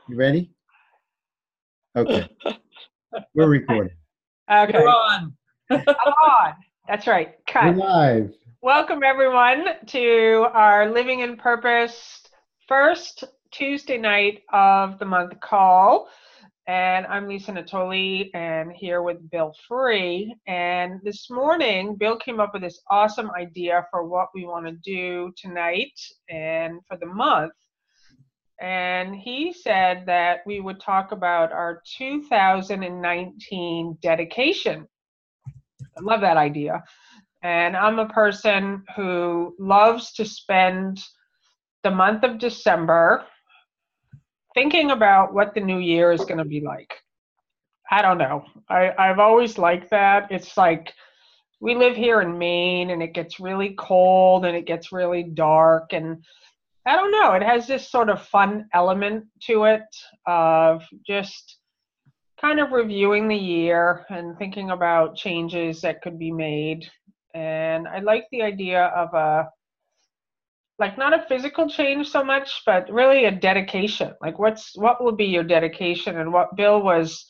You ready? Okay, we're recording. You're Okay, on. I'm on. That's right. We're Cut. live. Welcome everyone to our Living in Purpose first Tuesday night of the month call. And I'm Lisa Natoli and here with Bill Free. And this morning, Bill came up with this awesome idea for what we want to do tonight and for the month. And he said that we would talk about our 2019 dedication. I love that idea. And I'm a person who loves to spend the month of December thinking about what the new year is going to be like. I don't know. I've always liked that. It's like we live here in Maine and it gets really cold and it gets really dark. And I don't know. It has this sort of fun element to it of just kind of reviewing the year and thinking about changes that could be made. And I like the idea of like not a physical change so much, but really a dedication. Like what will be your dedication? And what Bill was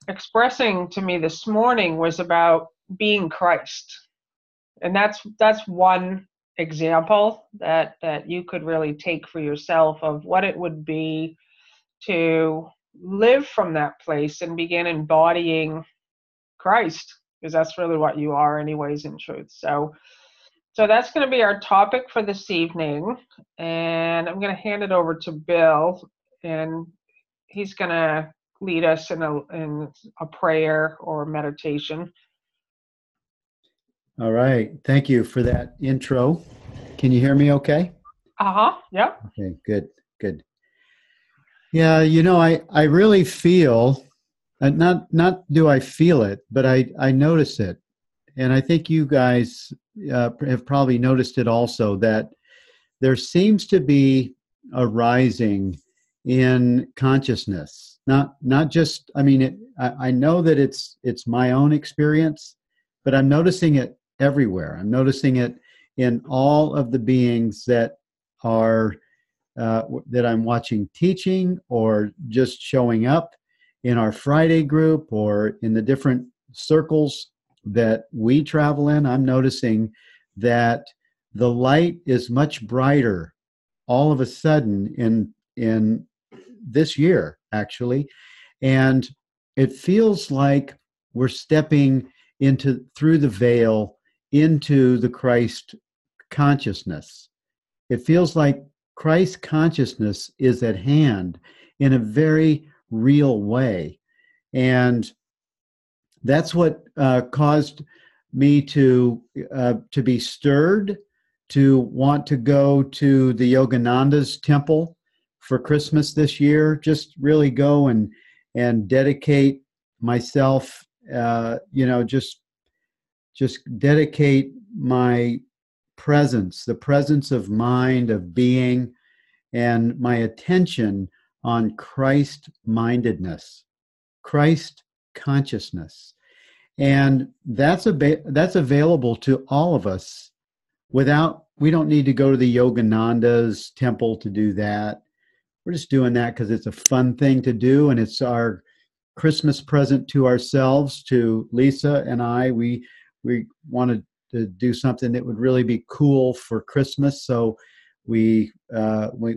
expressing to me this morning was about being Christ. And that's one example that you could really take for yourself of what it would be to live from that place and begin embodying Christ, because that's really what you are anyways in truth. So that's going to be our topic for this evening, and I'm going to hand it over to Bill, and he's going to lead us in a prayer or meditation. All right. Thank you for that intro. Can you hear me okay? Uh-huh. Yep. Okay, good, good. Yeah, I really feel, not do I feel it, but I notice it. And I think you guys have probably noticed it also, that there seems to be a rising in consciousness. Not just, I mean, I know that it's my own experience, but I'm noticing it everywhere. I'm noticing it in all of the beings that are that I'm watching teaching or just showing up in our Friday group or in the different circles that we travel in. I'm noticing that the light is much brighter all of a sudden in this year, actually. And it feels like we're stepping into through the veil into the Christ consciousness. It feels like Christ consciousness is at hand in a very real way. And that's what caused me to be stirred to want to go to the Yogananda's temple for Christmas this year. Just really go and dedicate myself. Just dedicate my presence, the presence of mind, of being, and my attention on Christ mindedness, Christ consciousness. And that's available to all of us we don't need to go to the Yogananda's temple to do that. We're just doing that because it's a fun thing to do, and it's our Christmas present to ourselves, to Lisa and I. We wanted to do something that would really be cool for Christmas, so we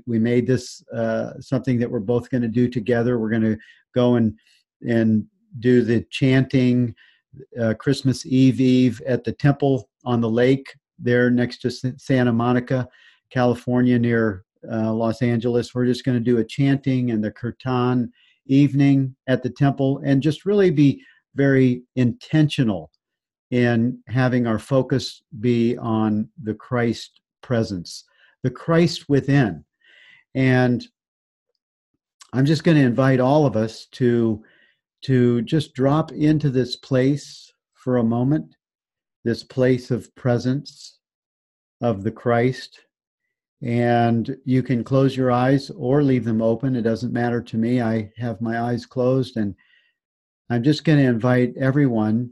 made this something that we're both going to do together. We're going to go and do the chanting Christmas Eve at the temple on the lake there next to Santa Monica, California, near Los Angeles. We're just going to do a chanting and the kirtan evening at the temple and just really be very intentional in having our focus be on the Christ presence, the Christ within. And I'm just going to invite all of us to just drop into this place for a moment, this place of presence of the Christ. And you can close your eyes or leave them open. It doesn't matter to me. I have my eyes closed, and I'm just going to invite everyone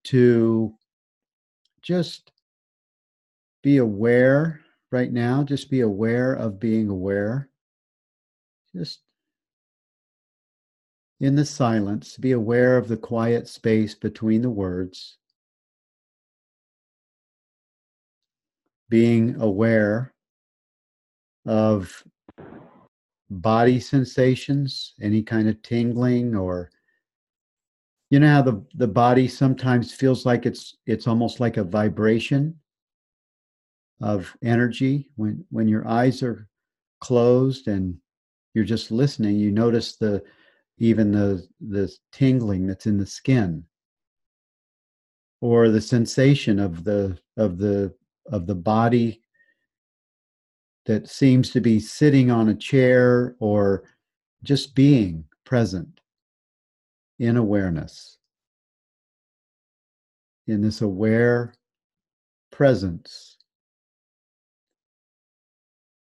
to just be aware right now. Just be aware of being aware. Just in the silence, be aware of the quiet space between the words, being aware of body sensations, any kind of tingling, or you know how the body sometimes feels like it's almost like a vibration of energy when your eyes are closed and you're just listening, you notice even the tingling that's in the skin, or the sensation of the body that seems to be sitting on a chair, or just being present in awareness, in this aware presence.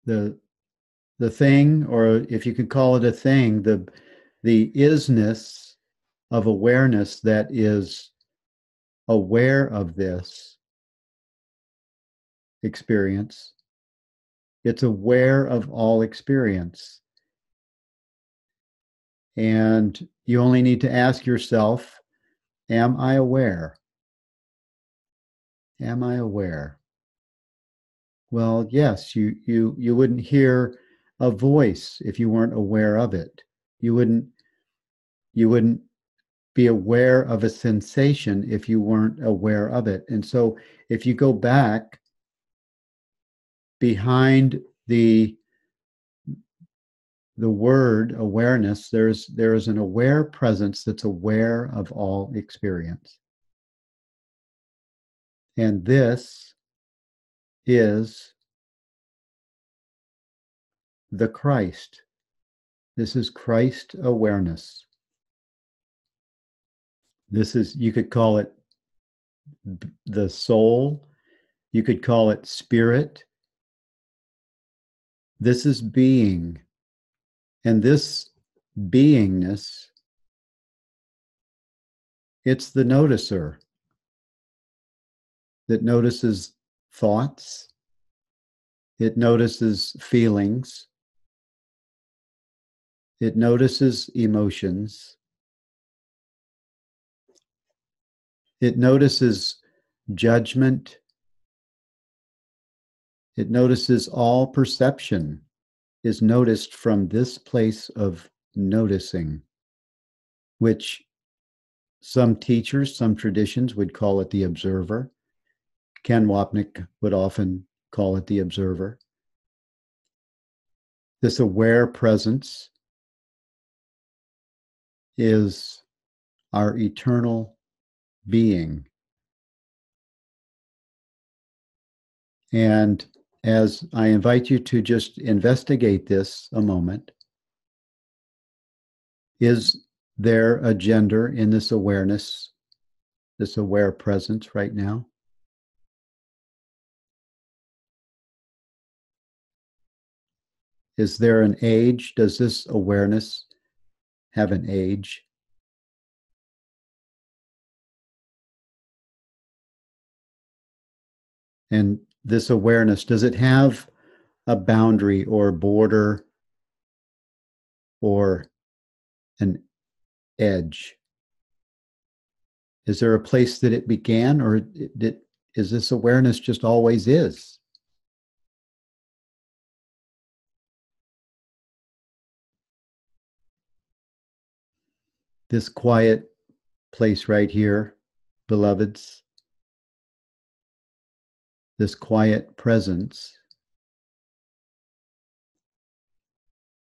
The thing, or if you could call it a thing, the isness of awareness that is aware of this experience. It's aware of all experience. And you only need to ask yourself, am I aware? Am I aware? Well, yes, you wouldn't hear a voice if you weren't aware of it. You wouldn't be aware of a sensation if you weren't aware of it. And so if you go back behind the word awareness, there is an aware presence that's aware of all experience. And this is the Christ. This is Christ awareness. This is, you could call it the soul, you could call it spirit. This is being. And this beingness, it's the noticer that notices thoughts, it notices feelings, it notices emotions, it notices judgment, it notices all perception is noticed from this place of noticing, which some teachers, some traditions would call it the observer. Ken Wapnick would often call it the observer. This aware presence is our eternal being. And as I invite you to just investigate this a moment, is there a gender in this awareness, this aware presence right now? Is there an age? Does this awareness have an age? And this awareness, does it have a boundary or border or an edge? Is there a place that it began, or is this awareness just always is? This quiet place right here, beloveds, this quiet presence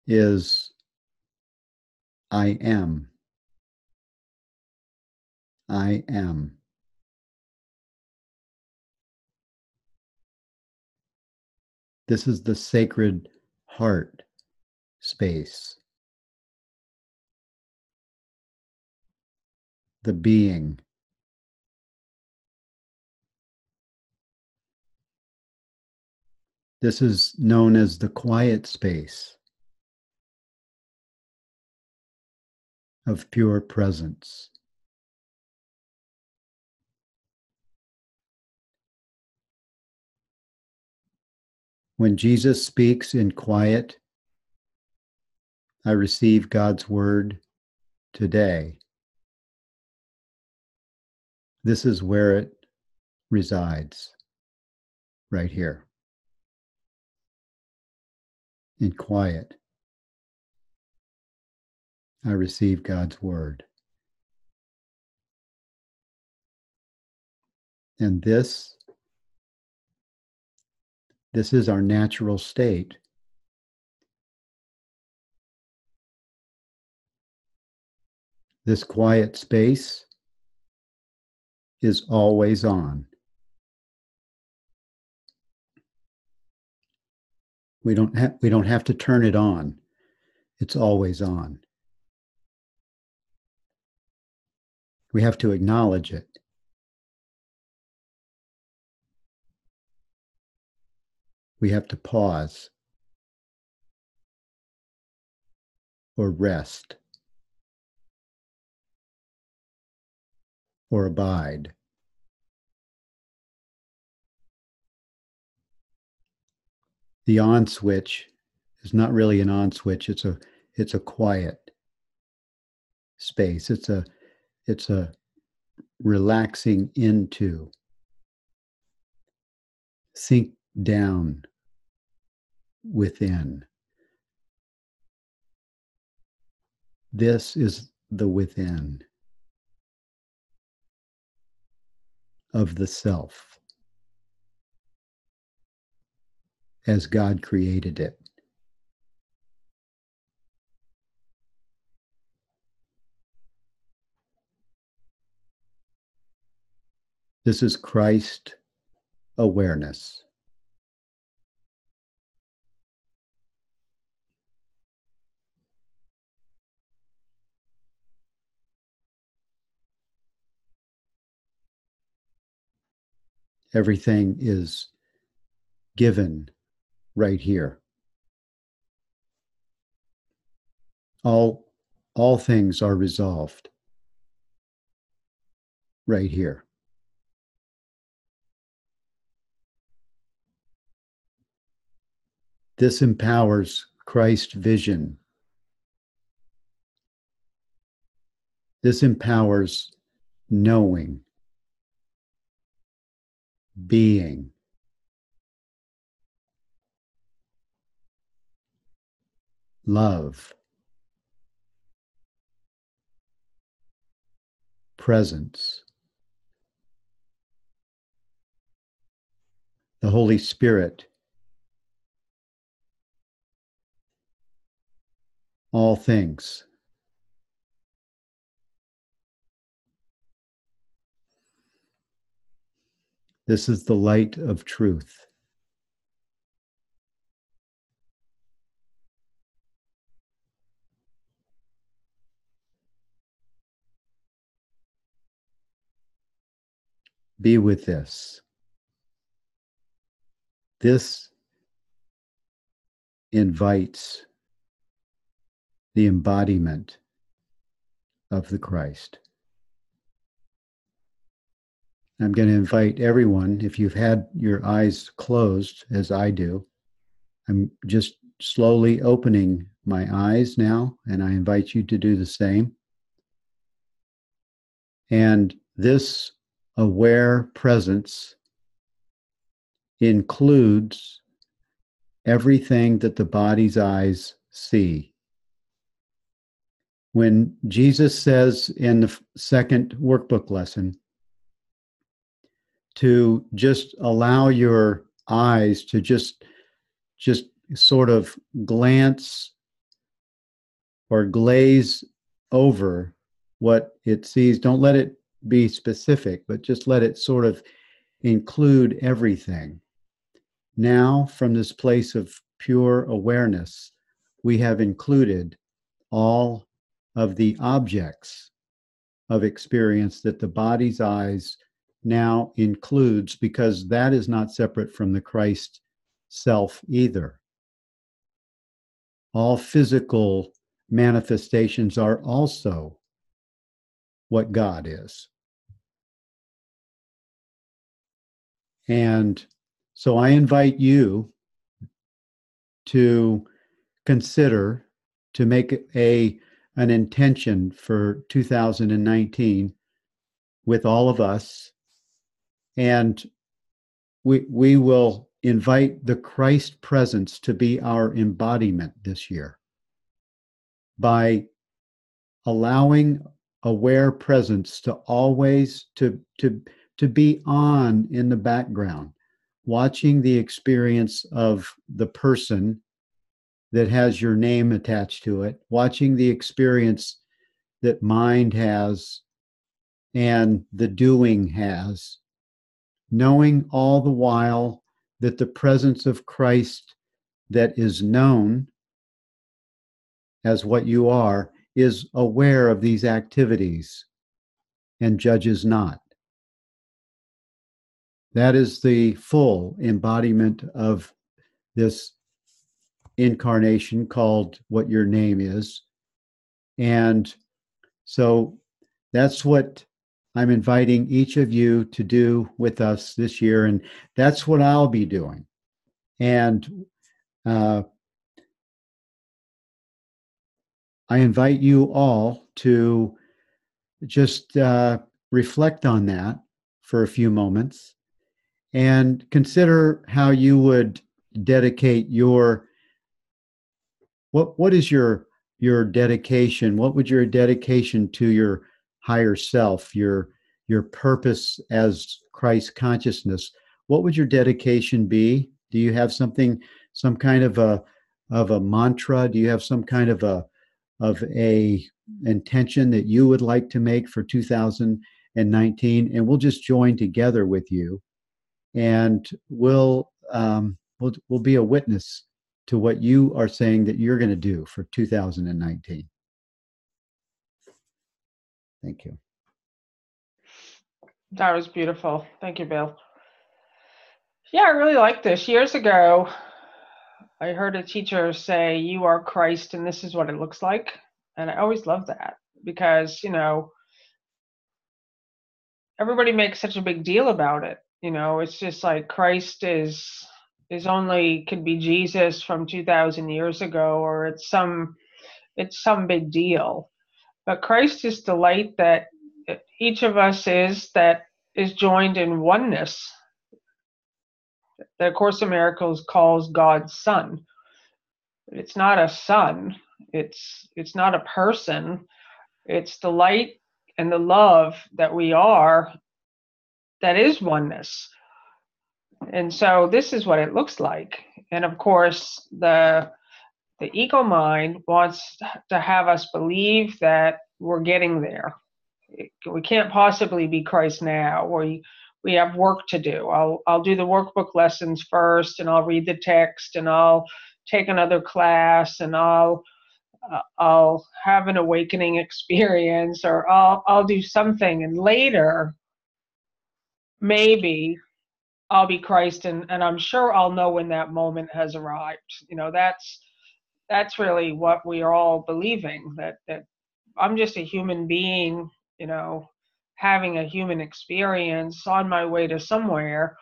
is I am. I am. This is the sacred heart space, the being. This is known as the quiet space of pure presence. When Jesus speaks in quiet, I receive God's word today, this is where it resides, right here, in quiet. I receive God's word. And this is our natural state. This quiet space is always on. We don't have to turn it on. It's always on. We have to acknowledge it. We have to pause or rest or abide. The on switch is not really an on switch. It's a quiet space. It's a relaxing into, sink down within. This is the within of the self as God created it. This is Christ awareness. Everything is given right here. All things are resolved right here. This empowers Christ vision. This empowers knowing, being, love, presence, the Holy Spirit, all things. This is the light of truth. Be with this. This invites the embodiment of the Christ. I'm going to invite everyone, if you've had your eyes closed, as I do, I'm just slowly opening my eyes now, and I invite you to do the same. And this aware presence includes everything that the body's eyes see. When Jesus says in the second workbook lesson to just allow your eyes to just sort of glance or glaze over what it sees, don't let it be specific, but just let it sort of include everything. Now, from this place of pure awareness, we have included all of the objects of experience that the body's eyes now includes, because that is not separate from the Christ self either. All physical manifestations are also what God is. And so I invite you to consider, to make a an intention for 2019 with all of us, and we will invite the Christ presence to be our embodiment this year by allowing aware presence to always to be on in the background, watching the experience of the person that has your name attached to it, watching the experience that mind has and the doing has, knowing all the while that the presence of Christ that is known as what you are is aware of these activities and judges not. That is the full embodiment of this incarnation called what your name is. And so that's what I'm inviting each of you to do with us this year. And that's what I'll be doing. And I invite you all to just reflect on that for a few moments and consider how you would dedicate your what is your dedication? What would your dedication to your higher self, your purpose as Christ consciousness, what would your dedication be? Do you have something, some kind of a mantra? Do you have some kind of a intention that you would like to make for 2019? And we'll just join together with you, and we'll be a witness to what you are saying that you're going to do for 2019. Thank you. That was beautiful. Thank you, Bill. Yeah, I really like this. Years ago, I heard a teacher say, "You are Christ, and this is what it looks like." And I always loved that because, everybody makes such a big deal about it. It's just like Christ is only could be Jesus from 2,000 years ago, or it's some big deal. But Christ is the light that each of us that is joined in oneness. The Course in Miracles calls God Son. It's not a son. It's not a person. It's the light and the love that we are that is oneness. And so this is what it looks like. And of course, the ego mind wants to have us believe that we're getting there. We can't possibly be Christ now. We have work to do. I'll do the workbook lessons first, and I'll read the text, and I'll take another class, and I'll have an awakening experience, or I'll do something, and later maybe I'll be Christ, and I'm sure I'll know when that moment has arrived. That's really what we are all believing, that I'm just a human being, having a human experience on my way to somewhere.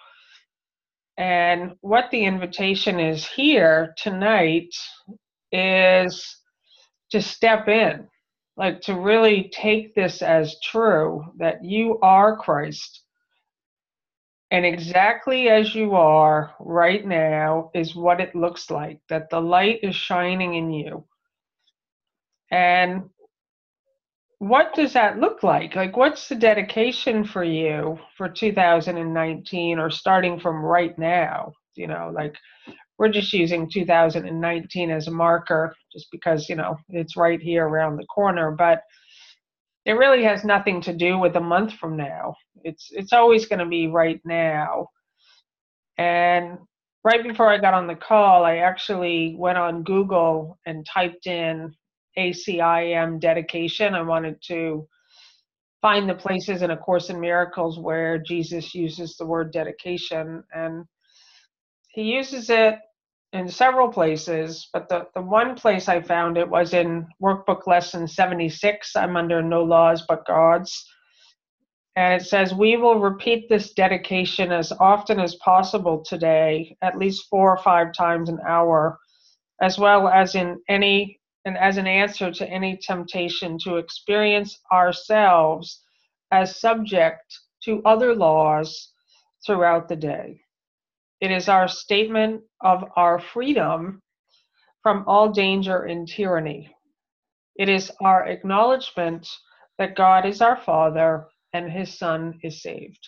And what the invitation is here tonight is to step in, like to really take this as true, that you are Christ. And exactly as you are right now is what it looks like, that the light is shining in you. And what does that look like? Like, what's the dedication for you for 2019, or starting from right now? Like, we're just using 2019 as a marker just because, it's right here around the corner. But it really has nothing to do with a month from now. It's always going to be right now. And right before I got on the call, I actually went on Google and typed in ACIM dedication. I wanted to find the places in A Course in Miracles where Jesus uses the word dedication. And he uses it in several places, but the one place I found it was in workbook lesson 76. I'm under No Laws But God's. And it says, "We will repeat this dedication as often as possible today, at least 4 or 5 times an hour, as well as in any and as an answer to any temptation to experience ourselves as subject to other laws throughout the day. It is our statement of our freedom from all danger and tyranny. It is our acknowledgement that God is our Father and His Son is saved.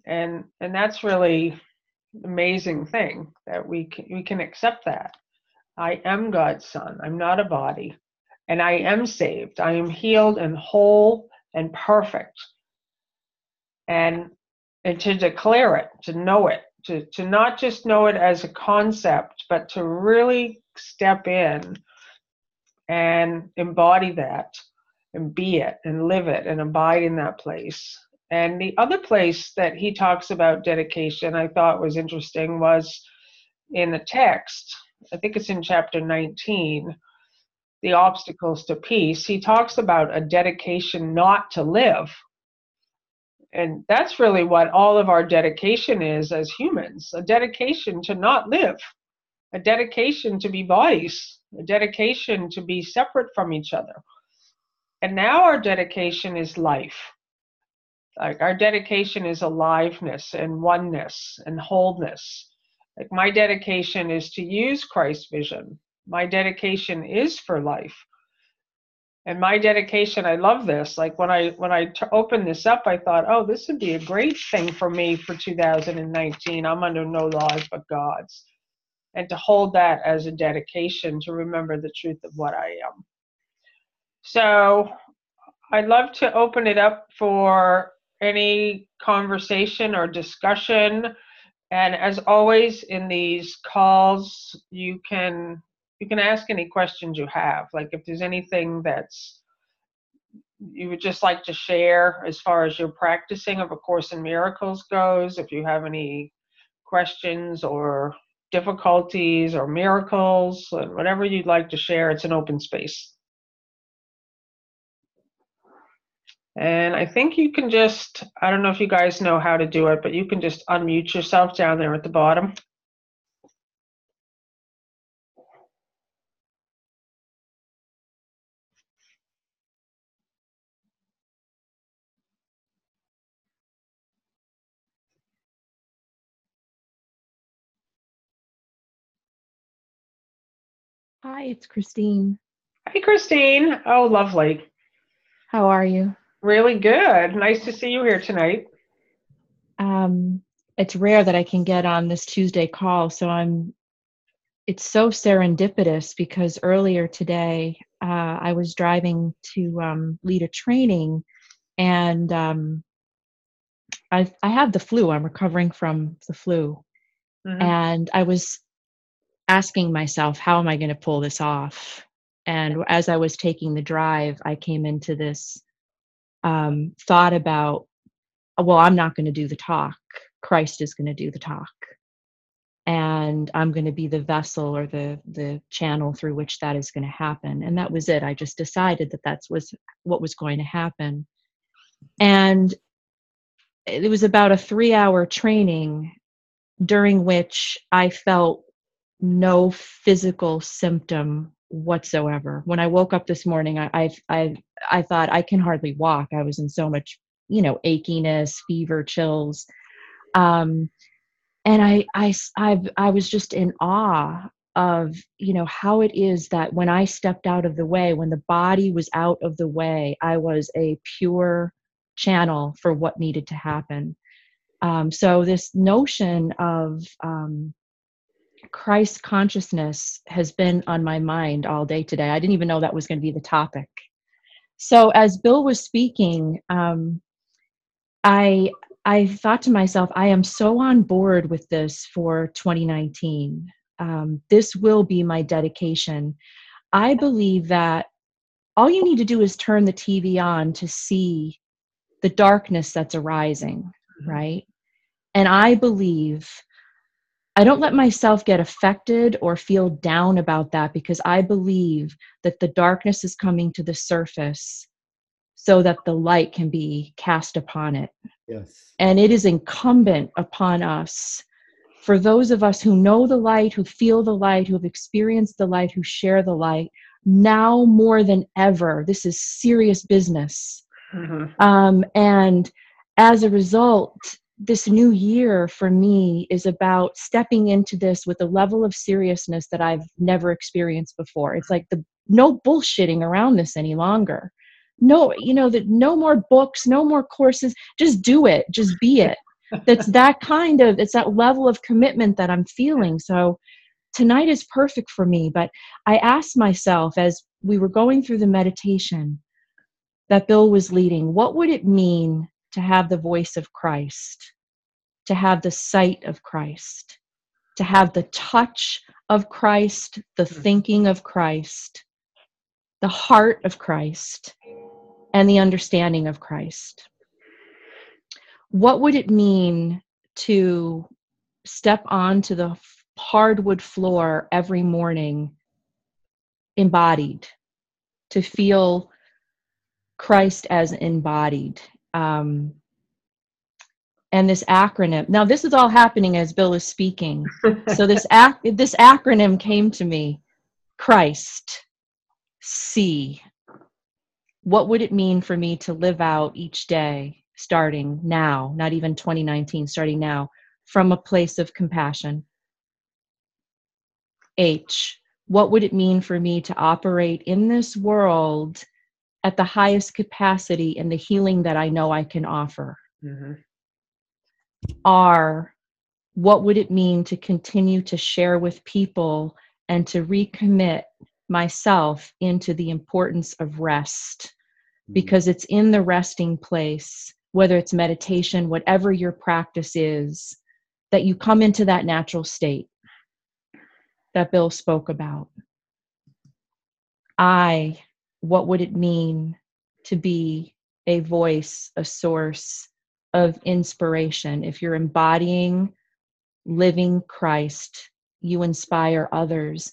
And that's really an amazing thing, that we can accept that. I am God's son. I'm not a body. And I am saved. I am healed and whole and perfect. And to declare it, to know it, to not just know it as a concept, but to really step in and embody that and be it and live it and abide in that place. And the other place that he talks about dedication I thought was interesting was in the text. I think it's in chapter 19, The Obstacles to Peace. He talks about a dedication not to live. And that's really what all of our dedication is as humans, a dedication to not live, a dedication to be bodies, a dedication to be separate from each other. And now our dedication is life. Like our dedication is aliveness and oneness and wholeness. Like my dedication is to use Christ's vision. My dedication is for life. And my dedication, I love this. Like when I opened this up, I thought, oh, this would be a great thing for me for 2019. I'm under no laws but God's. And to hold that as a dedication to remember the truth of what I am. So I'd love to open it up for any conversation or discussion. And as always in these calls, you can ask any questions you have. Like if there's anything that's you would just like to share as far as your practicing of A Course in Miracles goes, if you have any questions or difficulties or miracles, and whatever you'd like to share, it's an open space. And I think you can just, I don't know if you guys know how to do it, but you can just unmute yourself down there at the bottom. Hi, it's Christine. Hey, Christine. Oh, lovely. How are you? Really good. Nice to see you here tonight. It's rare that I can get on this Tuesday call, so it's so serendipitous because earlier today I was driving to lead a training, and I have the flu. I'm recovering from the flu. Mm-hmm. And I was asking myself, how am I going to pull this off? And as I was taking the drive, I came into this thought about, well, I'm not going to do the talk. Christ is going to do the talk. And I'm going to be the vessel or the channel through which that is going to happen. And that was it. I just decided that was what was going to happen. And it was about a 3-hour training during which I felt no physical symptom whatsoever. When I woke up this morning, I thought I can hardly walk. I was in so much, achiness, fever, chills. And I was just in awe of, how it is that when I stepped out of the way, when the body was out of the way, I was a pure channel for what needed to happen. So this notion of Christ consciousness has been on my mind all day today. I didn't even know that was going to be the topic. So as Bill was speaking, I thought to myself, I am so on board with this for 2019. This will be my dedication. I believe that all you need to do is turn the TV on to see the darkness that's arising, right? And I believe I don't let myself get affected or feel down about that, because I believe that the darkness is coming to the surface so that the light can be cast upon it. Yes. And it is incumbent upon us, for those of us who know the light, who feel the light, who have experienced the light, who share the light, now more than ever. This is serious business. And as a result, this new year for me is about stepping into this with a level of seriousness that I've never experienced before. It's like no bullshitting around this any longer. No, no more books, no more courses, just do it, just be it. It's that level of commitment that I'm feeling. So tonight is perfect for me. But I asked myself as we were going through the meditation that Bill was leading, what would it mean to have the voice of Christ, to have the sight of Christ, to have the touch of Christ, the thinking of Christ, the heart of Christ, and the understanding of Christ? What would it mean to step onto the hardwood floor every morning embodied, to feel Christ as embodied? And this acronym, now this is all happening as Bill is speaking. So this acronym came to me: Christ, see. What would it mean for me to live out each day, starting now, not even 2019, starting now, from a place of compassion? H, what would it mean for me to operate in this world at the highest capacity and the healing that I know I can offer? R, what would it mean to continue to share with people and to recommit myself into the importance of rest? Because it's in the resting place, whether it's meditation, whatever your practice is, that you come into that natural state that Bill spoke about. I, what would it mean to be a voice, a source of inspiration? If you're embodying living Christ, you inspire others.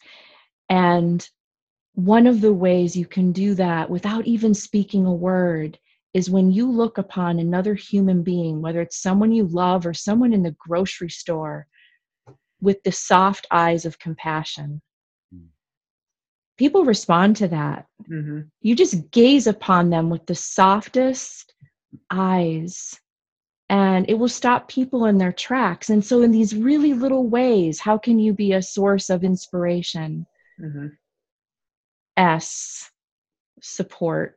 And one of the ways you can do that without even speaking a word is when you look upon another human being, whether it's someone you love or someone in the grocery store, with the soft eyes of compassion. People respond to that. You just gaze upon them with the softest eyes, and it will stop people in their tracks. And so in these really little ways, how can you be a source of inspiration? S, support.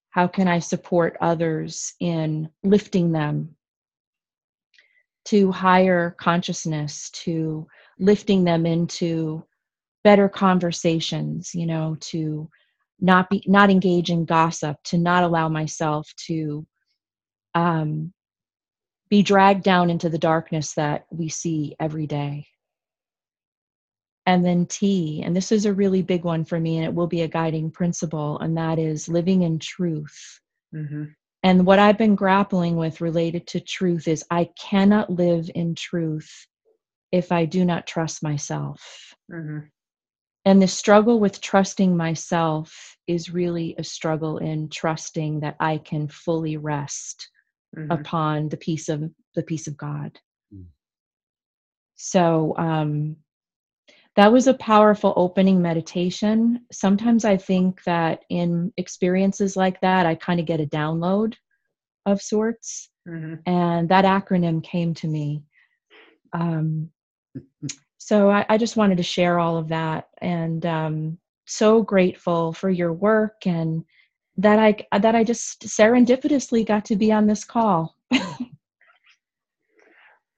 How can I support others in lifting them to higher consciousness, to lifting them into better conversations, to not engage in gossip, to not allow myself to be dragged down into the darkness that we see every day. And then T, and this is a really big one for me, and it will be a guiding principle, and that is living in truth. And what I've been grappling with related to truth is I cannot live in truth if I do not trust myself. And the struggle with trusting myself is really a struggle in trusting that I can fully rest upon the peace of God. So that was a powerful opening meditation. Sometimes I think that in experiences like that, I kind of get a download of sorts. And that acronym came to me. So I just wanted to share all of that, and so grateful for your work, and that I just serendipitously got to be on this call.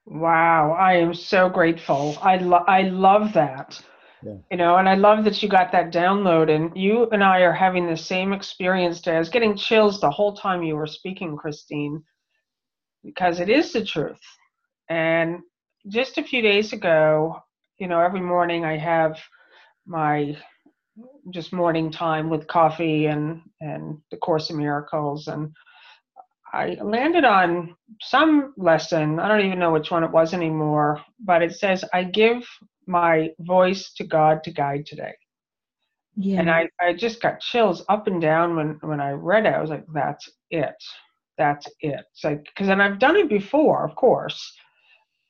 Wow, I am so grateful. I love that. Yeah. And I love that you got that download, and you and I are having the same experience today. I was getting chills the whole time you were speaking, Christine, because it is the truth. And just a few days ago, every morning I have my just morning time with coffee and the Course in Miracles, and I landed on some lesson. I don't even know which one it was anymore, but it says, I give my voice to God to guide today. Yeah. And I just got chills up and down when I read it. I was like, that's it. That's it. It's like, because I've done it before, of course,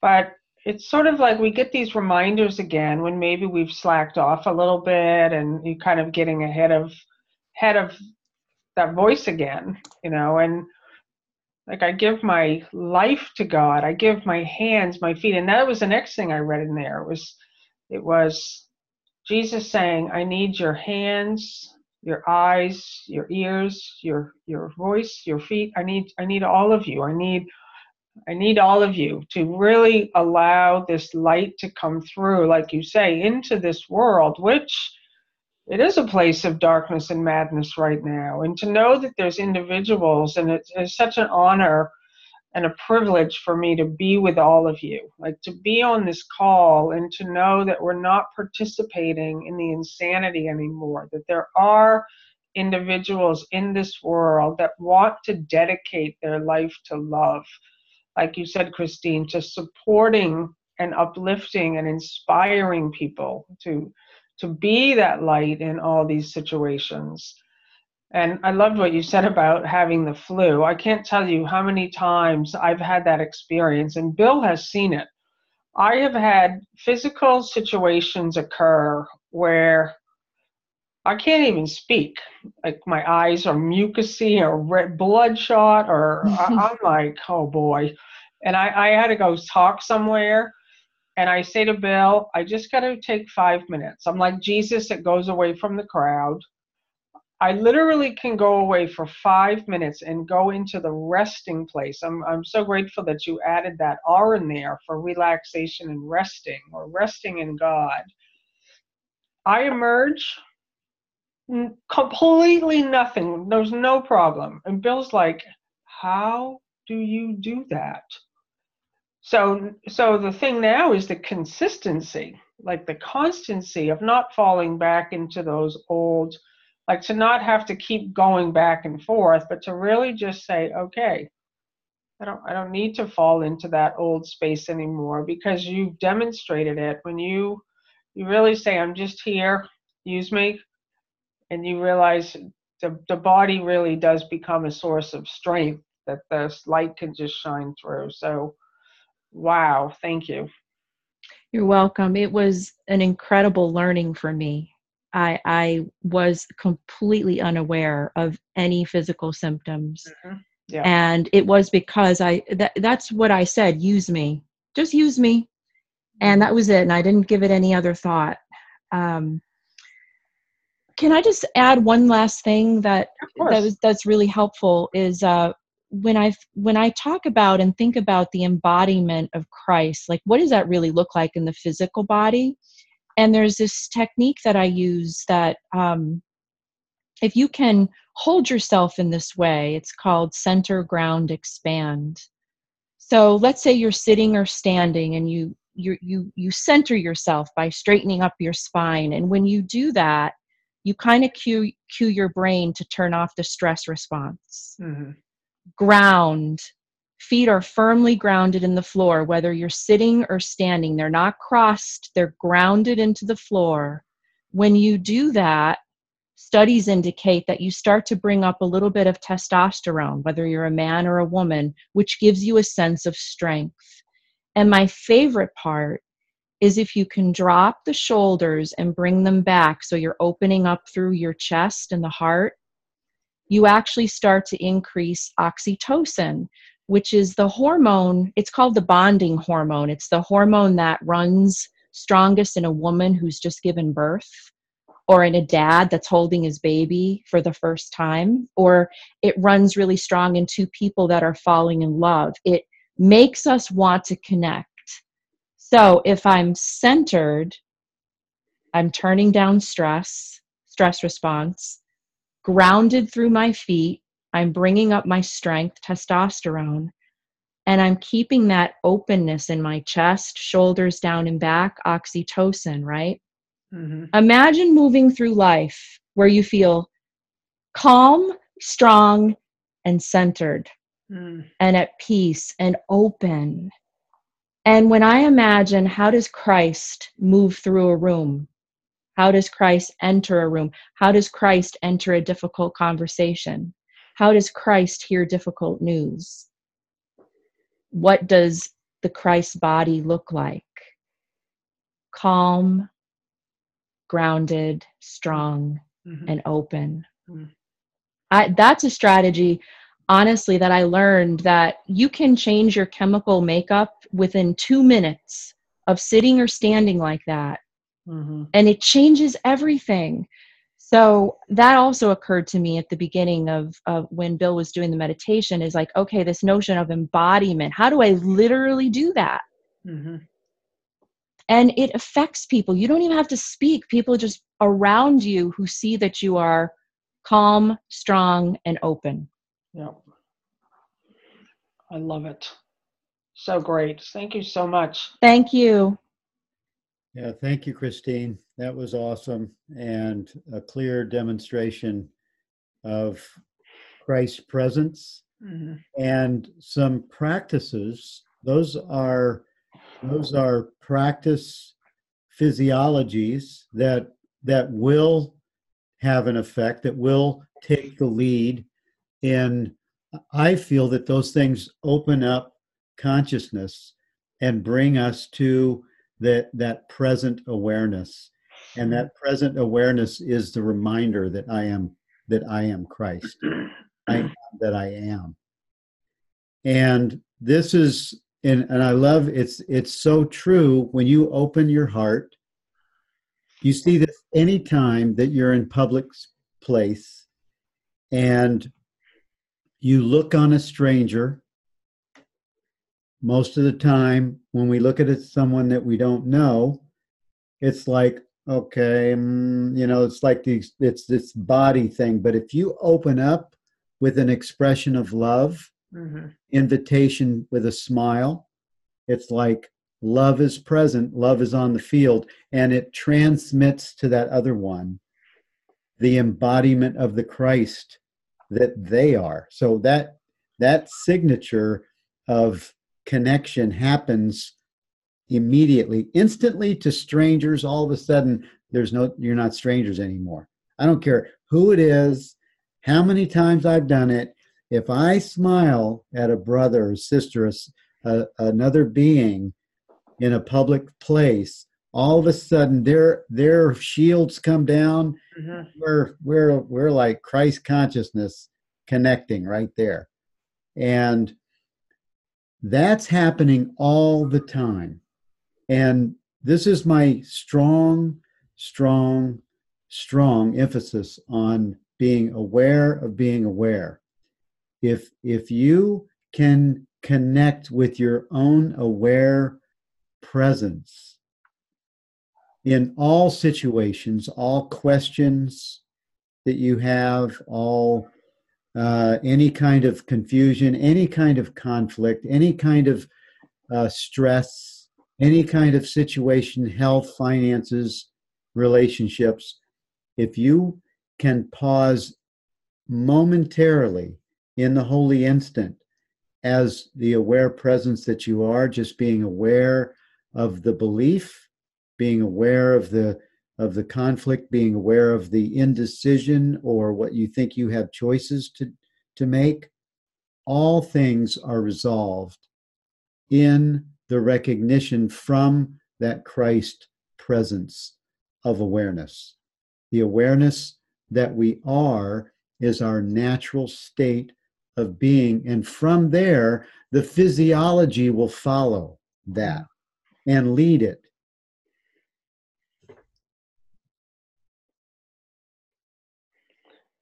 but it's sort of like we get these reminders again when maybe we've slacked off a little bit, and you're kind of getting ahead of that voice again, and like I give my life to God. I give my hands, my feet. And that was the next thing I read in there. It was Jesus saying, I need your hands, your eyes, your ears, your voice, your feet. I need all of you. I need all of you to really allow this light to come through, like you say, into this world, which it is a place of darkness and madness right now. And to know that there's individuals, and it's such an honor and a privilege for me to be with all of you, like to be on this call and to know that we're not participating in the insanity anymore, that there are individuals in this world that want to dedicate their life to love, like you said, Christine, to supporting and uplifting and inspiring people to be that light in all these situations. And I loved what you said about having the flu. I can't tell you how many times I've had that experience, and Bill has seen it. I have had physical situations occur where I can't even speak. Like my eyes are mucousy or red bloodshot, or I'm like, oh boy. And I had to go talk somewhere. And I say to Bill, I just got to take 5 minutes. I'm like Jesus that goes away from the crowd. I literally can go away for 5 minutes and go into the resting place. I'm so grateful that you added that R in there for relaxation and resting, or resting in God. I emerge completely nothing. There's no problem. And Bill's like, how do you do that? So the thing now is the consistency, like the constancy of not falling back into those old, like to not have to keep going back and forth, but to really just say, okay, I don't need to fall into that old space anymore, because you've demonstrated it when you really say, I'm just here, use me, and you realize the body really does become a source of strength that this light can just shine through. So wow, thank you. You're welcome. It was an incredible learning for me. I was completely unaware of any physical symptoms. Mm-hmm. Yeah. And it was because that's what I said, use me. Just use me. And that was it. And I didn't give it any other thought. Can I just add one last thing that's really helpful is when I talk about and think about the embodiment of Christ, like what does that really look like in the physical body? And there's this technique that I use that if you can hold yourself in this way, it's called center, ground, expand. So let's say you're sitting or standing, and you center yourself by straightening up your spine. And when you do that, you kind of cue your brain to turn off the stress response. Mm-hmm. Ground. Feet are firmly grounded in the floor, whether you're sitting or standing. They're not crossed. They're grounded into the floor. When you do that, studies indicate that you start to bring up a little bit of testosterone, whether you're a man or a woman, which gives you a sense of strength. And my favorite part is if you can drop the shoulders and bring them back so you're opening up through your chest and the heart, you actually start to increase oxytocin, which is the hormone. It's called the bonding hormone. It's the hormone that runs strongest in a woman who's just given birth, or in a dad that's holding his baby for the first time, or it runs really strong in two people that are falling in love. It makes us want to connect. So if I'm centered, I'm turning down stress response, grounded through my feet, I'm bringing up my strength, testosterone, and I'm keeping that openness in my chest, shoulders down and back, oxytocin, right? Mm-hmm. Imagine moving through life where you feel calm, strong, and centered, and at peace and open. And when I imagine, how does Christ move through a room? How does Christ enter a room? How does Christ enter a difficult conversation? How does Christ hear difficult news? What does the Christ body look like? Calm, grounded, strong, and open. That's a strategy, honestly, that I learned, that you can change your chemical makeup within 2 minutes of sitting or standing like that. And it changes everything. So that also occurred to me at the beginning of when Bill was doing the meditation, is like, okay, this notion of embodiment, how do I literally do that? And it affects people. You don't even have to speak. People just around you who see that you are calm, strong, and open. Yep. I love it. So great. Thank you so much. Thank you. Yeah, thank you, Christine. That was awesome, and a clear demonstration of Christ's presence and some practices. Those are practice physiologies that will have an effect, that will take the lead in. I feel that those things open up consciousness and bring us to that present awareness. And that present awareness is the reminder that I am Christ. That I am. And this is, and I love, it's so true. When you open your heart, you see this anytime that you're in public place and you look on a stranger. Most of the time when we look at someone that we don't know, it's like, okay, it's like it's this body thing. But if you open up with an expression of love, invitation with a smile, it's like love is present, love is on the field, and it transmits to that other one the embodiment of the Christ that they are. So that signature of connection happens immediately, instantly, to strangers. All of a sudden, you're not strangers anymore. I don't care who it is, how many times I've done it. If I smile at a brother or sister, another being in a public place, all of a sudden their shields come down. We're like Christ consciousness connecting right there. And that's happening all the time. And this is my strong emphasis on being aware of being aware. If you can connect with your own aware presence in all situations, all questions that you have, all any kind of confusion, any kind of conflict, any kind of stress, any kind of situation, health, finances, relationships, if you can pause momentarily in the holy instant as the aware presence that you are, just being aware of the belief, being aware of the conflict, being aware of the indecision or what you think you have choices to make, all things are resolved in the recognition from that Christ presence of awareness. The awareness that we are is our natural state of being. And from there, the physiology will follow that and lead it.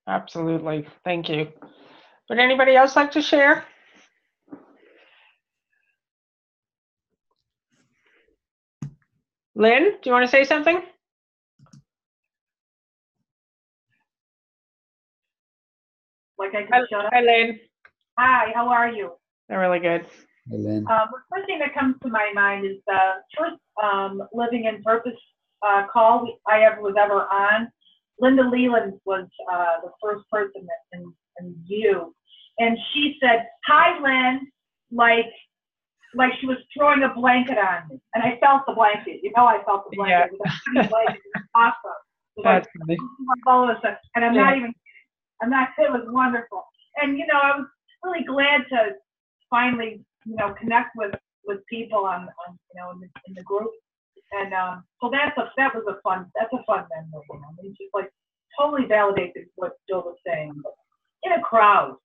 Absolutely. Thank you. Would anybody else like to share? Lynn, do you want to say something? Like I can shut up. Hi, Lynn. Hi, how are you? They're really good. Hey, Lynn. The first thing that comes to my mind is the first Living in Purpose call I was ever on. Linda Leland was the first person in you. And she said, "Hi, Lynn," like she was throwing a blanket on me. And I felt the blanket. You know, I felt the blanket. Yeah. It was awesome. It was That's like, funny. all of a sudden. And it was wonderful. And, I was really glad to finally, connect with with people on in the group, and so that was a fun memory. It's just like totally validated what Jill was saying. But in a crowd,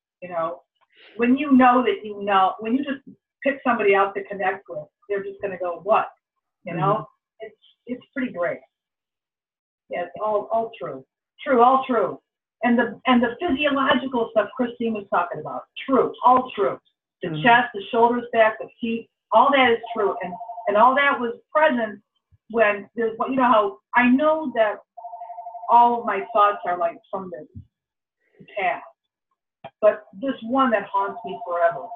when you know that when you just pick somebody out to connect with, they're just going to go what, it's pretty great. Yeah, it's all true, all true. And the physiological stuff Christine was talking about, true, all true. The chest, the shoulders back, the feet, all that is true. And all that was present when there's, how I know that all of my thoughts are like from the past. But this one that haunts me forever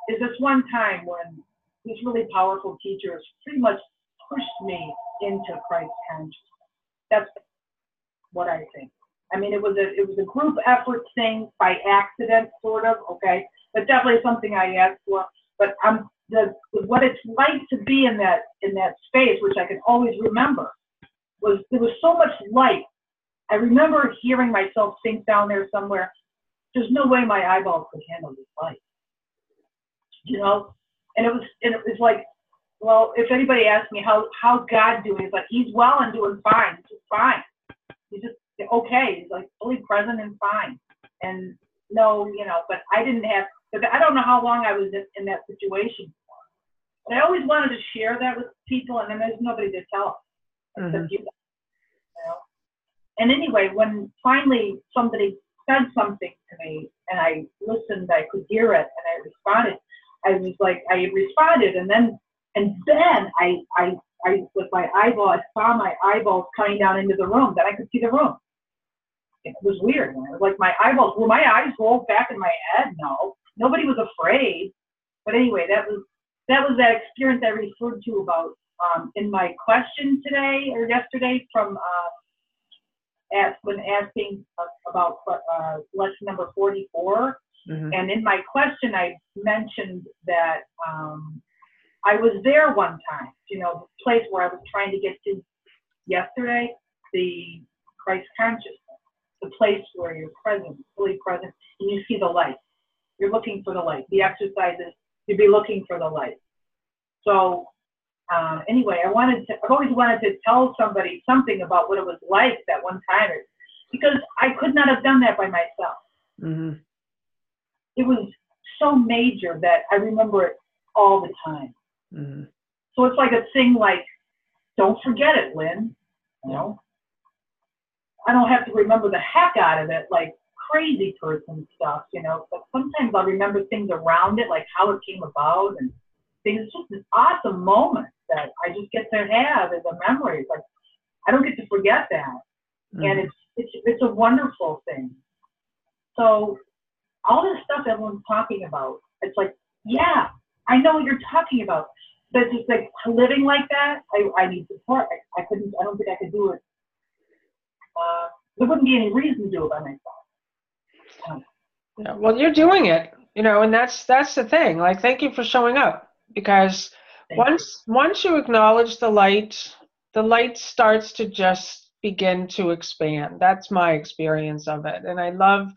is this one time when these really powerful teachers pretty much pushed me into Christ consciousness. That's what I think. I mean, it was a group effort thing by accident, sort of, okay? But definitely something I asked for. But what it's like to be in that space, which I can always remember, there was so much light. I remember hearing myself think down there somewhere, there's no way my eyeballs could handle this light. And it was like, well, if anybody asks me how's God doing, it's like he's well and doing fine. He's just fine. He's just okay. He's like fully present and fine. And no, but I didn't have, but I don't know how long I was in that situation for. But I always wanted to share that with people, and then there's nobody to tell except you guys, And anyway, when finally somebody said something to me, and I listened, I could hear it, and I responded. I responded, and then I with my eyeball, I saw my eyeballs coming down into the room. Then I could see the room. It was weird. It was like my eyeballs, were my eyes rolled back in my head? No, nobody was afraid. But anyway, that was that experience I referred to about in my question today or yesterday from when asking about lesson number 44. And in my question, I mentioned that I was there one time, the place where I was trying to get to yesterday, the Christ consciousness, the place where you're present, fully present, and you see the light. You're looking for the light. The exercise is you'd be looking for the light. So anyway, I've always wanted to tell somebody something about what it was like that one time, because I could not have done that by myself. It was so major that I remember it all the time. So it's like a thing like, don't forget it, Lynn. I don't have to remember the heck out of it, like crazy person stuff, but sometimes I'll remember things around it, like how it came about and things. It's just an awesome moment that I just get to have as a memory. It's like, I don't get to forget that. And it's a wonderful thing. So all this stuff everyone's talking about, it's like, yeah, I know what you're talking about. But it's just like living like that, I need support. I don't think I could do it. There wouldn't be any reason to do it by myself. Yeah, well, you're doing it, and that's the thing. Like, thank you for showing up, because once you acknowledge the light starts to just begin to expand. That's my experience of it. And I love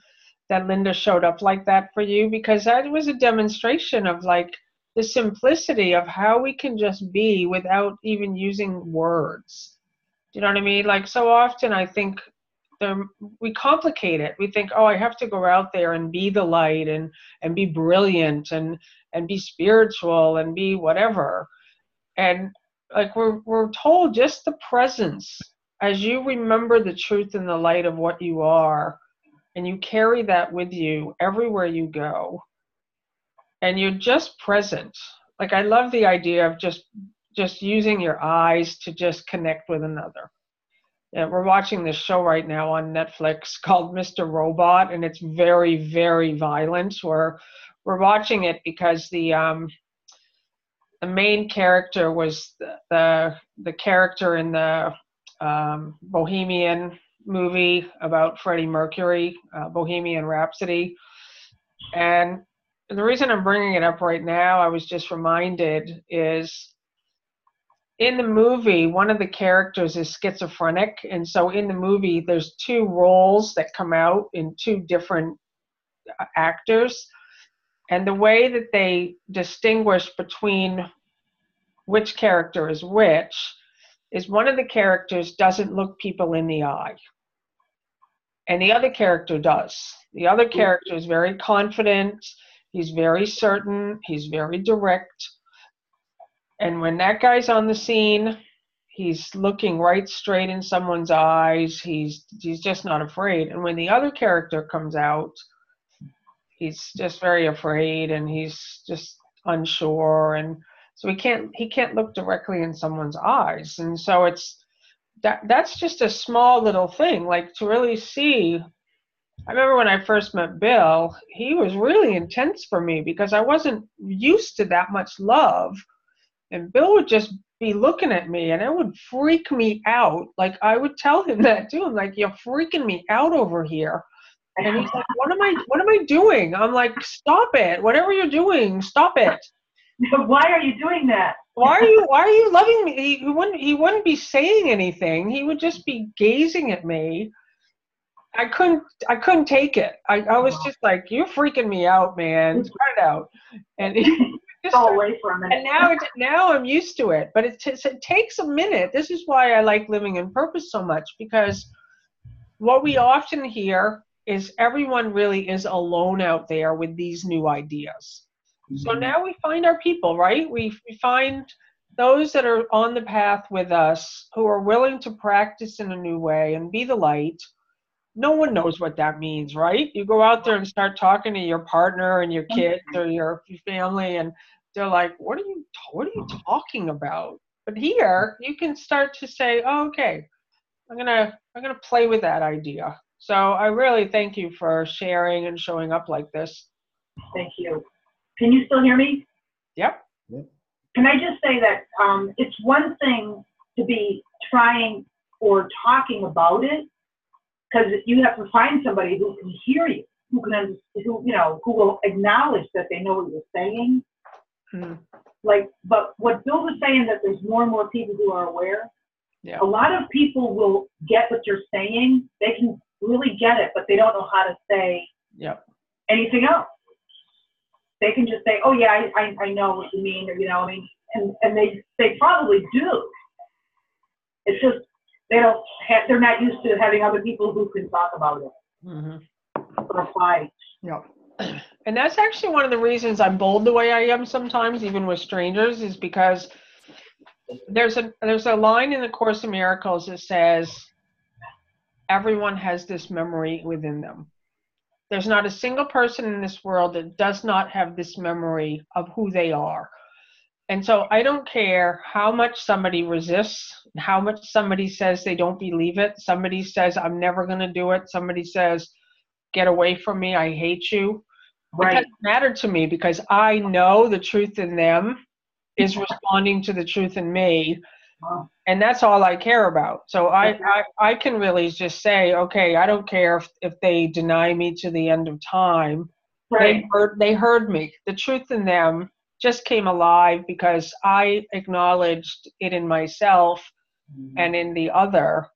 that Linda showed up like that for you, because that was a demonstration of like the simplicity of how we can just be without even using words. Do you know what I mean? Like, so often I think we complicate it. We think, oh, I have to go out there and be the light and be brilliant and be spiritual and be whatever. And like we're told just the presence, as you remember the truth and the light of what you are, and you carry that with you everywhere you go, and you're just present. Like, I love the idea of just using your eyes to just connect with another. Yeah, we're watching this show right now on Netflix called Mr. Robot, and it's very, very violent. We're watching it because the main character was the character in the Bohemian movie about Freddie Mercury, Bohemian Rhapsody. And the reason I'm bringing it up right now, I was just reminded, is in the movie, one of the characters is schizophrenic. And so in the movie, there's two roles that come out in two different actors. And the way that they distinguish between which character is which is one of the characters doesn't look people in the eye. And the other character does. The other character is very confident. He's very certain. He's very direct. And when that guy's on the scene, he's looking right straight in someone's eyes. He's just not afraid. And when the other character comes out, he's just very afraid and he's just unsure. And so he can't look directly in someone's eyes. And so that's just a small little thing, like to really see. I remember when I first met Bill, he was really intense for me because I wasn't used to that much love. And Bill would just be looking at me and it would freak me out. Like I would tell him that too. I'm like, you're freaking me out over here. And he's like, what am I doing? I'm like, stop it. Whatever you're doing, stop it. Why are you doing that? Why are you loving me? He wouldn't be saying anything. He would just be gazing at me. I couldn't take it. I was just like, you're freaking me out, man. Cut it out. And just go away for a minute. And now I'm used to it. But it takes a minute. This is why I like living in purpose so much, because what we often hear is everyone really is alone out there with these new ideas. Mm-hmm. So now we find our people, right? We find those that are on the path with us who are willing to practice in a new way and be the light. No one knows what that means, right? You go out there and start talking to your partner and your kids or your family, and they're like, what are you talking about? But here you can start to say, oh, okay, I'm gonna play with that idea. So I really thank you for sharing and showing up like this. Thank you. Can you still hear me? Yep. Can I just say that it's one thing to be trying or talking about it, because you have to find somebody who can hear you, who will acknowledge that they know what you're saying. Mm-hmm. But what Bill was saying, that there's more and more people who are aware. Yeah. A lot of people will get what you're saying. They can really get it, but they don't know how to say anything else. They can just say, oh yeah, I know what you mean, or I mean, and they probably do. It's just they're not used to having other people who can talk about it. Mm-hmm. Or fight. Yeah. And that's actually one of the reasons I'm bold the way I am sometimes, even with strangers, is because there's a line in the Course in Miracles that says everyone has this memory within them. There's not a single person in this world that does not have this memory of who they are. And so I don't care how much somebody resists, how much somebody says they don't believe it. Somebody says, I'm never going to do it. Somebody says, get away from me. I hate you. Right. It doesn't matter to me, because I know the truth in them is responding to the truth in me. And that's all I care about. So I can really just say, okay, I don't care if they deny me to the end of time. Right. They heard me. The truth in them just came alive because I acknowledged it in myself and in the other.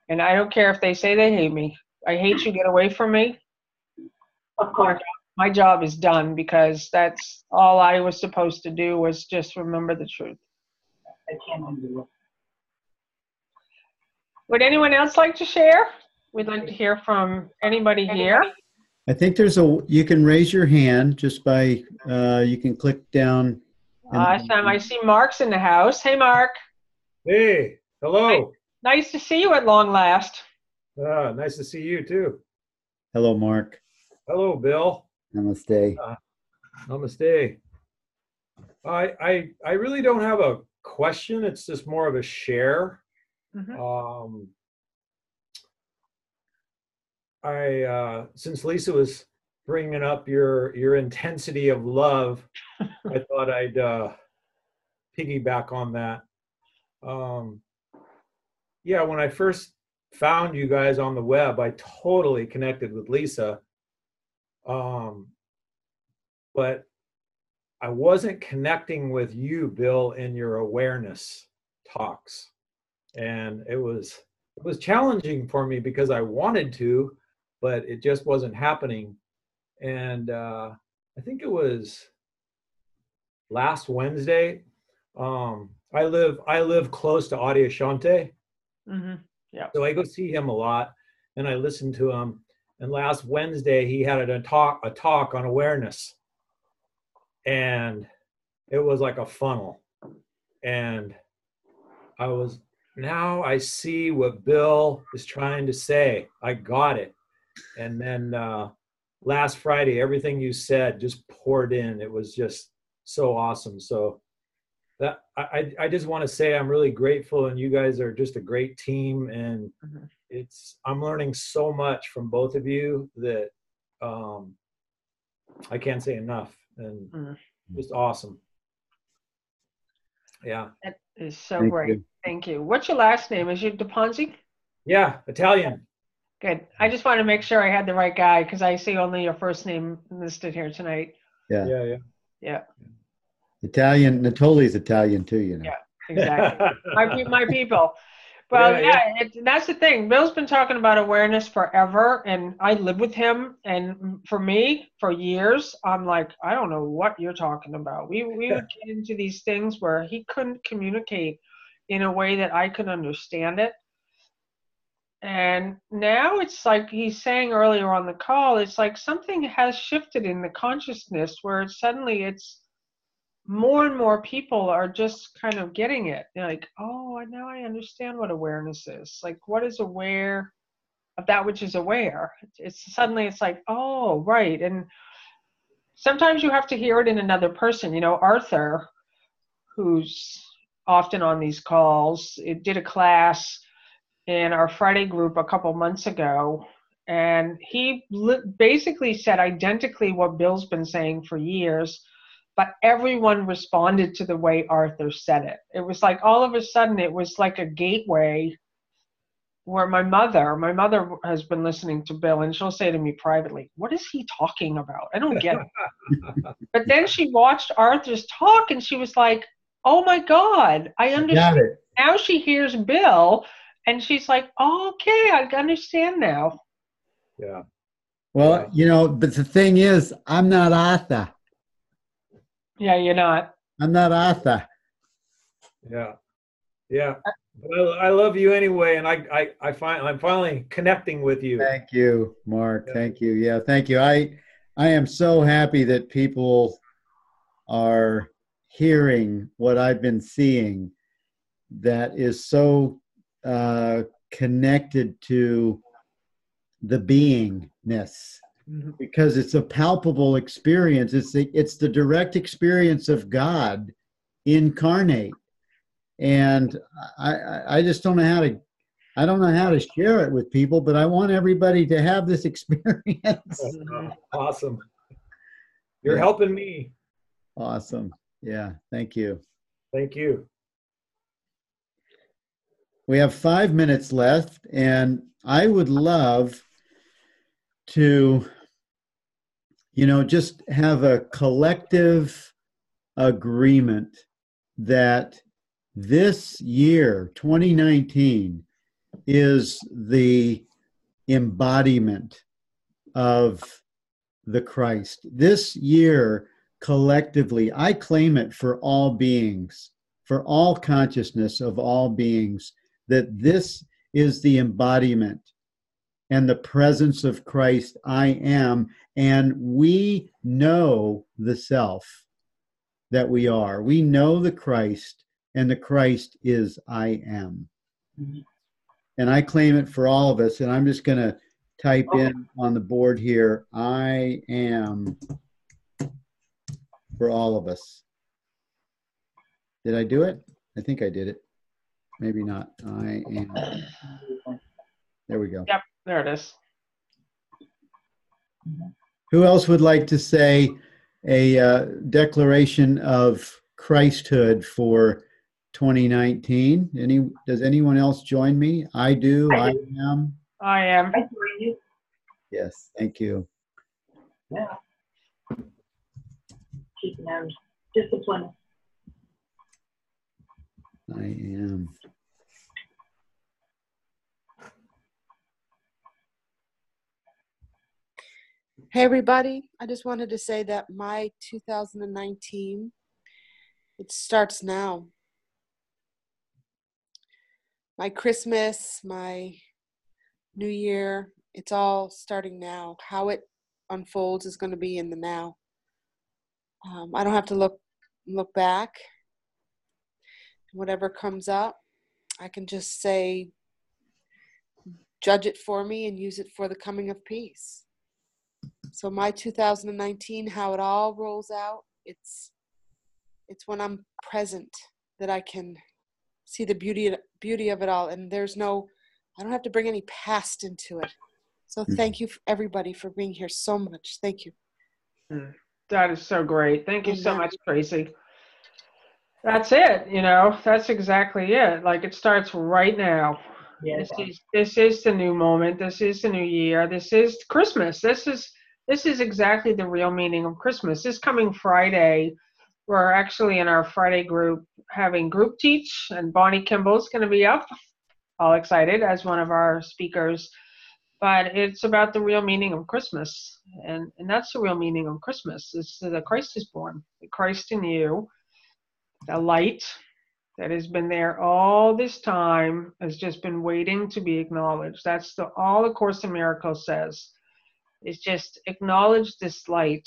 And I don't care if they say they hate me. I hate you, get away from me. Of course. My job is done, because that's all I was supposed to do, was just remember the truth. I can't undo it. Would anyone else like to share? We'd like to hear from anybody here. I think you can raise your hand just by, you can click down. Awesome. I see Mark's in the house. Hey, Mark. Hey, hello. Nice to see you at long last. Nice to see you too. Hello, Mark. Hello, Bill. Namaste. Namaste. I really don't have a question. It's just more of a share. Mm-hmm. Since Lisa was bringing up your intensity of love, I thought I'd piggyback on that. Yeah, when I first found you guys on the web, I totally connected with Lisa. But I wasn't connecting with you, Bill, in your awareness talks. And it was challenging for me because I wanted to, but it just wasn't happening. and I think it was last Wednesday. I live close to Adyashante, Yeah. so I go see him a lot, and I listen to him. And last Wednesday, he had a talk on awareness, and it was like a funnel. And now I see what Bill is trying to say. I got it. And then last Friday, everything you said just poured in. It was just so awesome. So that I just want to say I'm really grateful, and you guys are just a great team, and I'm learning so much from both of you that I can't say enough, and just awesome. Yeah. That is so Thank great. you. Thank you. What's your last name? Is it DePonzi? Yeah, Italian. Good. I just want to make sure I had the right guy because I see only your first name listed here tonight. Yeah. Yeah. Yeah. Italian. Natoli's Italian too, you know. Yeah, exactly. My people. Well, that's the thing. Bill's been talking about awareness forever, and I live with him. And for me, for years, I'm like, I don't know what you're talking about. We would get into these things where he couldn't communicate in a way that I could understand it. And now it's like he's saying earlier on the call, it's like something has shifted in the consciousness where suddenly it's more and more people are just kind of getting it. They're like, oh, now I understand what awareness is. Like, what is aware of that which is aware? It's suddenly it's like, oh, right. And sometimes you have to hear it in another person. You know, Arthur, who's often on these calls, it did a class in our Friday group a couple months ago, and he basically said identically what Bill's been saying for years, but everyone responded to the way Arthur said it. It was like all of a sudden it was like a gateway where my mother has been listening to Bill, and she'll say to me privately, what is he talking about? I don't get it. But then she watched Arthur's talk and she was like, oh my God, I understand. Got it. Now she hears Bill and she's like, oh, okay, I understand now. Yeah. Well, you know, but the thing is, I'm not Arthur. Yeah, you're not. I'm not Arthur. Yeah. Yeah. But I love you anyway, and I'm finally connecting with you. Thank you, Mark. Yeah. Thank you. Yeah, thank you. I am so happy that people are hearing what I've been seeing that is so connected to the beingness, because it's a palpable experience. It's the direct experience of God incarnate. And I just don't know how to share it with people, but I want everybody to have this experience. Awesome. You're helping me. Awesome. Yeah. Thank you. Thank you. We have 5 minutes left, and I would love to, just have a collective agreement that this year, 2019, is the embodiment of the Christ. This year, collectively, I claim it for all beings, for all consciousness of all beings, that this is the embodiment and the presence of Christ I am, and we know the self that we are. We know the Christ, and the Christ is I am. And I claim it for all of us, and I'm just going to type in on the board here, I am, for all of us. Did I do it? I think I did it. Maybe not. I am. There we go. Yep, there it is. Who else would like to say a declaration of Christhood for 2019? Does anyone else join me? I do. I am. I am. I join you. Yes. Thank you. Yeah. Keeping them disciplined. I am. Hey everybody, I just wanted to say that my 2019, it starts now. My Christmas, my New Year, it's all starting now. How it unfolds is going to be in the now. I don't have to look back. Whatever comes up, I can just say, judge it for me and use it for the coming of peace. So my 2019, how it all rolls out, it's when I'm present that I can see the beauty of it all. And I don't have to bring any past into it. So thank you everybody for being here so much. Thank you. That is so great. Thank you so Amen. much, Tracy. That's it. That's exactly it. Like, it starts right now. Yes. This is the new moment. This is the new year. This is Christmas. This is exactly the real meaning of Christmas. This coming Friday, we're actually in our Friday group having group teach, and Bonnie Kimball's going to be up, all excited, as one of our speakers. But it's about the real meaning of Christmas, and that's the real meaning of Christmas. It's that Christ is born. The Christ in you, the light that has been there all this time, has just been waiting to be acknowledged. That's all the Course in Miracles says, is just acknowledge this light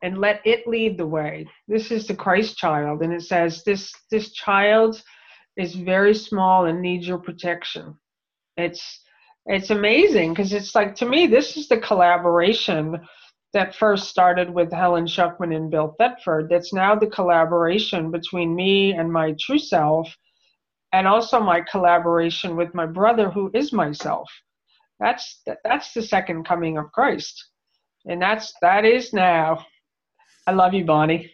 and let it lead the way. This is the Christ child, and it says this child is very small and needs your protection. It's amazing, because it's like, to me, this is the collaboration that first started with Helen Schuckman and Bill Thetford. That's now the collaboration between me and my true self, and also my collaboration with my brother, who is myself. That's the second coming of Christ, and that is now. I love you, Bonnie.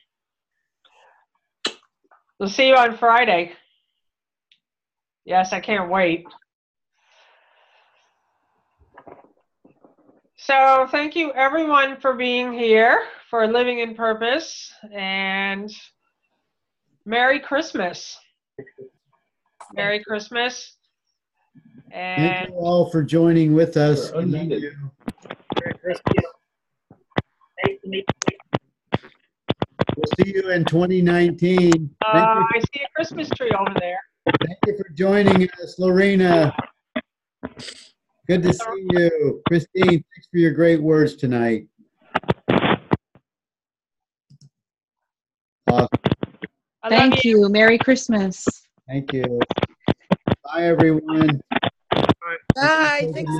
We'll see you on Friday. Yes, I can't wait. So thank you everyone for being here, for living in purpose, and Merry Christmas. Merry Christmas. And Thank you all for joining with us. Sure, unmuted. Nice to meet you. We'll see you in 2019. Thank you. I see a Christmas tree over there. Thank you for joining us, Lorena. Good to see you. Christine, thanks for your great words tonight. Awesome. Thank you. Merry Christmas. Thank you. Bye, everyone. Bye. Thanks.